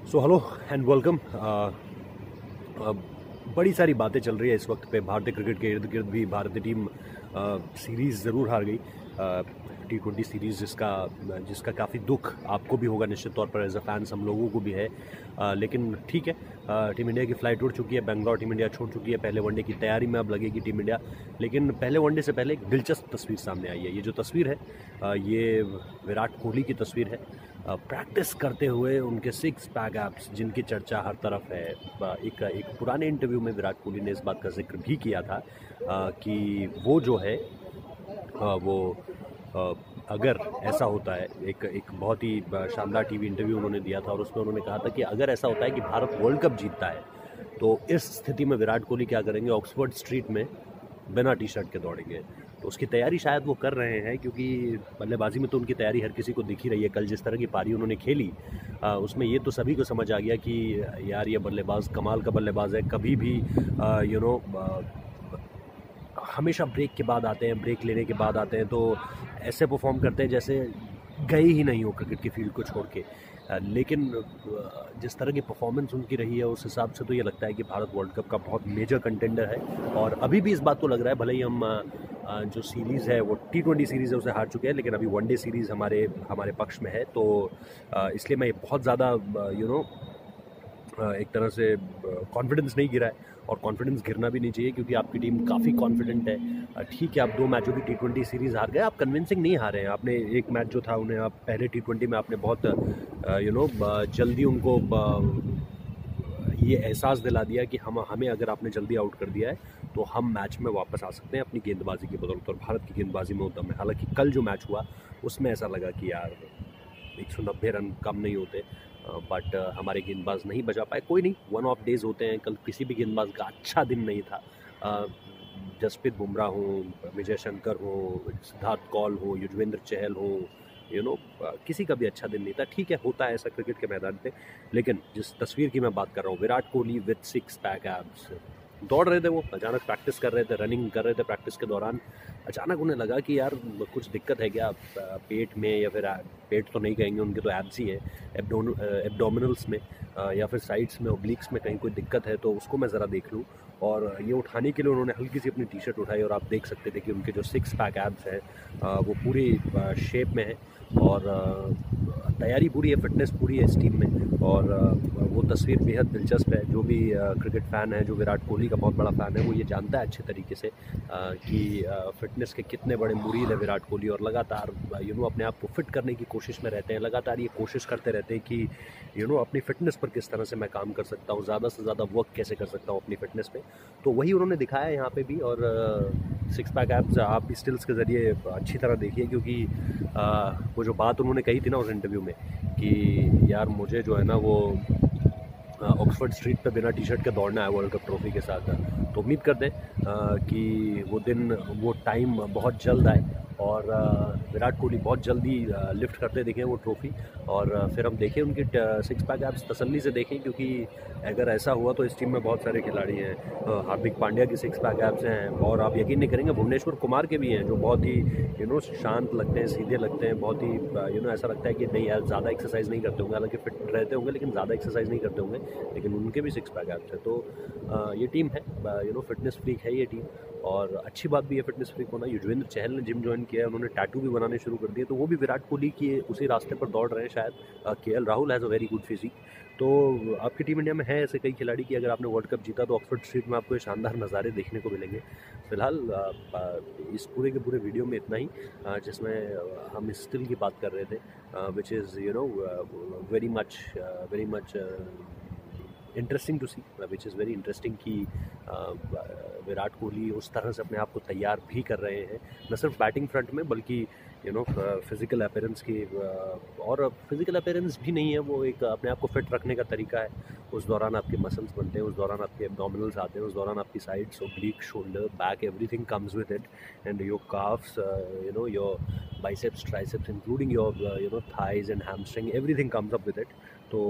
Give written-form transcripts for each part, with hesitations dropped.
So hello and welcome. बड़ी सारी बातें चल रही है इस वक्त पे भारतीय क्रिकेट के इर्द गिर्द भी। भारतीय टीम सीरीज़ ज़रूर हार गई, T20 सीरीज़, जिसका काफ़ी दुख आपको भी होगा निश्चित तौर पर, एज अ फैंस हम लोगों को भी है। लेकिन ठीक है, टीम इंडिया की फ़्लाइट उड़ चुकी है, बेंगलोर टीम इंडिया छोड़ चुकी है, पहले वनडे की तैयारी में अब लगेगी टीम इंडिया। लेकिन पहले वनडे से पहले एक दिलचस्प तस्वीर सामने आई है। ये जो तस्वीर है ये विराट कोहली की तस्वीर है, प्रैक्टिस करते हुए उनके सिक्स पैक एप्स जिनकी चर्चा हर तरफ है। एक पुराने इंटरव्यू में विराट कोहली ने इस बात का जिक्र भी किया था कि वो जो है वो अगर ऐसा होता है, एक बहुत ही शानदार टीवी इंटरव्यू उन्होंने दिया था और उसमें उन्होंने कहा था कि अगर ऐसा होता है कि भारत वर्ल्ड कप जीतता है तो इस स्थिति में विराट कोहली क्या करेंगे, ऑक्सफोर्ड स्ट्रीट में बिना टी शर्ट के दौड़ेंगे। तो उसकी तैयारी शायद वो कर रहे हैं, क्योंकि बल्लेबाजी में तो उनकी तैयारी हर किसी को दिख ही रही है। कल जिस तरह की पारी उन्होंने खेली उसमें ये तो सभी को समझ आ गया कि यार ये बल्लेबाज कमाल का बल्लेबाज है। कभी भी हमेशा ब्रेक के बाद आते हैं, ब्रेक लेने के बाद आते हैं, तो ऐसे परफॉर्म करते हैं जैसे गए ही नहीं हो क्रिकेट की फील्ड को छोड़ के। लेकिन जिस तरह की परफॉर्मेंस उनकी रही है उस हिसाब से तो ये लगता है कि भारत वर्ल्ड कप का बहुत मेजर कंटेंडर है। और अभी भी इस बात को लग रहा है, भले ही हम जो सीरीज़ है वो T20 सीरीज़ है उसे हार चुके हैं, लेकिन अभी वनडे सीरीज़ हमारे पक्ष में है। तो इसलिए मैं बहुत ज़्यादा एक तरह से कॉन्फिडेंस नहीं गिरा है, और कॉन्फिडेंस गिरना भी नहीं चाहिए क्योंकि आपकी टीम काफ़ी कॉन्फिडेंट है। ठीक है, आप 2 मैचों की T20 सीरीज़ हार गए, आप कन्विंसिंग नहीं हारे हैं। आपने एक मैच जो था उन्हें आप पहले T20 में आपने बहुत जल्दी उनको ये एहसास दिला दिया कि हमें अगर आपने जल्दी आउट कर दिया है तो हम मैच में वापस आ सकते हैं अपनी गेंदबाजी की बदौलत, और भारत की गेंदबाजी में उद्दम है। हालांकि कल जो मैच हुआ उसमें ऐसा लगा कि यार 190 रन कम नहीं होते, बट हमारे गेंदबाज नहीं बचा पाए। कोई नहीं, वन ऑफ डेज होते हैं। कल किसी भी गेंदबाज का अच्छा दिन नहीं था। जसप्रीत बुमराह हो, विजय शंकर हो, सिद्धार्थ कौल हो, युजवेंद्र चहल हो, किसी का भी अच्छा दिन नहीं था। ठीक है, होता है ऐसा क्रिकेट के मैदान पे। लेकिन जिस तस्वीर की मैं बात कर रहा हूँ, Virat Kohli with six pack abs दौड़ रहे थे, वो अचानक प्रैक्टिस कर रहे थे, रनिंग कर रहे थे। प्रैक्टिस के दौरान अचानक उन्हें लगा कि यार कुछ दिक्कत है क्या पेट में, या फिर पेट तो नहीं कहेंगे, उनके तो एब्स ही हैं, एब्डोमिनल्स में या फिर साइड्स में, ओब्लिक्स में कहीं कोई दिक्कत है तो उसको मैं ज़रा देख लूँ। और ये उठाने के लिए उन्होंने हल्की सी अपनी टी शर्ट उठाई और आप देख सकते थे कि उनके जो सिक्स पैक एब्स हैं वो पूरी शेप में है, और तैयारी पूरी है, फिटनेस पूरी है इस टीम में। और वो तस्वीर बेहद दिलचस्प है। जो भी क्रिकेट फ़ैन है, जो विराट कोहली का बहुत बड़ा फ़ैन है, वो ये जानता है अच्छे तरीके से कि फ़िटनेस के कितने बड़े मुरीद है विराट कोहली, और लगातार अपने आप को फिट करने की कोशिश में रहते हैं। लगातार ये कोशिश करते रहते हैं कि अपनी फ़िटनेस पर किस तरह से मैं काम कर सकता हूँ, ज़्यादा से ज़्यादा वर्क कैसे कर सकता हूँ अपनी फ़िटनेस पे। तो वही उन्होंने दिखाया है यहाँ पे भी। और सिक्स पैक एब्स आप स्टिल्स के ज़रिए अच्छी तरह देखिए, क्योंकि वो जो बात उन्होंने कही थी ना उस इंटरव्यू में कि यार मुझे जो है ना वो ऑक्सफोर्ड स्ट्रीट पे बिना टी शर्ट के दौड़ना है वर्ल्ड कप ट्रॉफी के साथ। तो उम्मीद करते हैं कि वो दिन, वो टाइम बहुत जल्द आए और विराट कोहली बहुत जल्दी लिफ्ट करते दिखें वो ट्रॉफी, और फिर हम देखें उनकी सिक्स पैक एब्स तसल्ली से देखें। क्योंकि अगर ऐसा हुआ तो इस टीम में बहुत सारे खिलाड़ी हैं। हार्दिक पांड्या की सिक्स पैक एब्स हैं, और आप यकीन नहीं करेंगे भुवनेश्वर कुमार के भी हैं, जो बहुत ही शांत लगते हैं, सीधे लगते हैं, बहुत ही ऐसा लगता है कि नहीं यार ज़्यादा एक्सरसाइज नहीं करते होंगे, हालांकि फिट रहते होंगे लेकिन ज़्यादा एक्सरसाइज नहीं करते होंगे, लेकिन उनके भी सिक्स पैक एब्स हैं। तो ये टीम है, फिटनेस फ्रीक है ये टीम, और अच्छी बात भी है फिटनेस फ्रीक होना। युजवेंद्र चहल ने जिम ज्वाइन किया है, उन्होंने टैटू भी बनाने शुरू कर दिए, तो वो भी विराट कोहली की उसी रास्ते पर दौड़ रहे हैं शायद। KL Rahul has a very good physique. तो आपकी टीम इंडिया में है ऐसे कई खिलाड़ी कि अगर आपने वर्ल्ड कप जीता तो ऑक्सफोर्ड स्ट्रीट में आपको ये शानदार नज़ारे देखने को मिलेंगे। फिलहाल इस पूरे के पूरे वीडियो में इतना ही, जिसमें हम स्टिल की बात कर रहे थे, which is very much interesting to see, which is very interesting कि विराट कोहली उस तरह से अपने आप को तैयार भी कर रहे हैं, न सिर्फ बैटिंग फ्रंट में बल्कि फिज़िकल अपीयरेंस की, और फिज़िकल अपीयरेंस भी नहीं है, वो एक अपने आप को फिट रखने का तरीका है। उस दौरान आपके मसल्स बनते हैं, उस दौरान आपके एब्डोमिनल्स आते हैं, उस दौरान आपकी sides, oblique, shoulder, back, everything comes with it, and your carbs, your biceps, triceps, including your thighs and hamstring, everything comes up with it. तो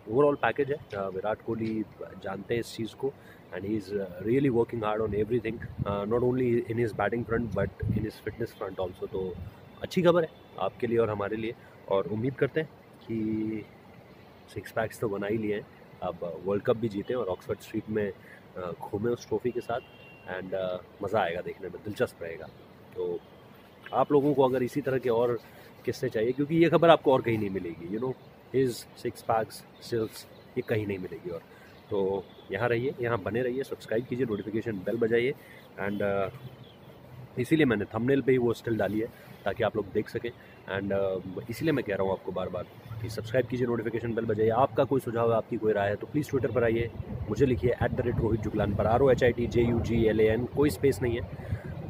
ओवरऑल पैकेज है। विराट कोहली जानते हैं इस चीज़ को, and he is really working hard on everything, not only in his batting front but in his fitness front also. तो अच्छी खबर है आपके लिए और हमारे लिए, और उम्मीद करते हैं कि 6 पैक्स तो बना ही लिए हैं, अब वर्ल्ड कप भी जीते और ऑक्सफोर्ड स्ट्रीट में घूमें उस ट्रॉफी के साथ, एंड मज़ा आएगा देखने में, दिलचस्प रहेगा। तो आप लोगों को अगर इसी तरह के और किस्से चाहिए, क्योंकि ये खबर आपको और कहीं नहीं मिलेगी, you know, his 6 PACS stills, ये कहीं नहीं मिलेगी। और तो यहाँ रहिए, यहाँ बने रहिए, सब्सक्राइब कीजिए, नोटिफिकेशन बेल बजाइए, एंड इसीलिए मैंने थंबनेल पे ही वो स्टिल डाली है ताकि आप लोग देख सकें। एंड इसीलिए मैं कह रहा हूँ आपको बार बार कि सब्सक्राइब कीजिए, नोटिफिकेशन बेल बजाइए। आपका कोई सुझाव है, आपकी कोई राय है तो प्लीज़ ट्विटर पर आइए, मुझे लिखिए @रोहित जुगलान पर, ROHITJUGLAN, कोई स्पेस नहीं है।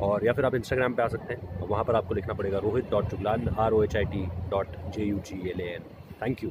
और या फिर आप इंस्टाग्राम पे आ सकते हैं, वहाँ पर आपको लिखना पड़ेगा rohit.juglan, ROHIT.JUGLAN। Thank you.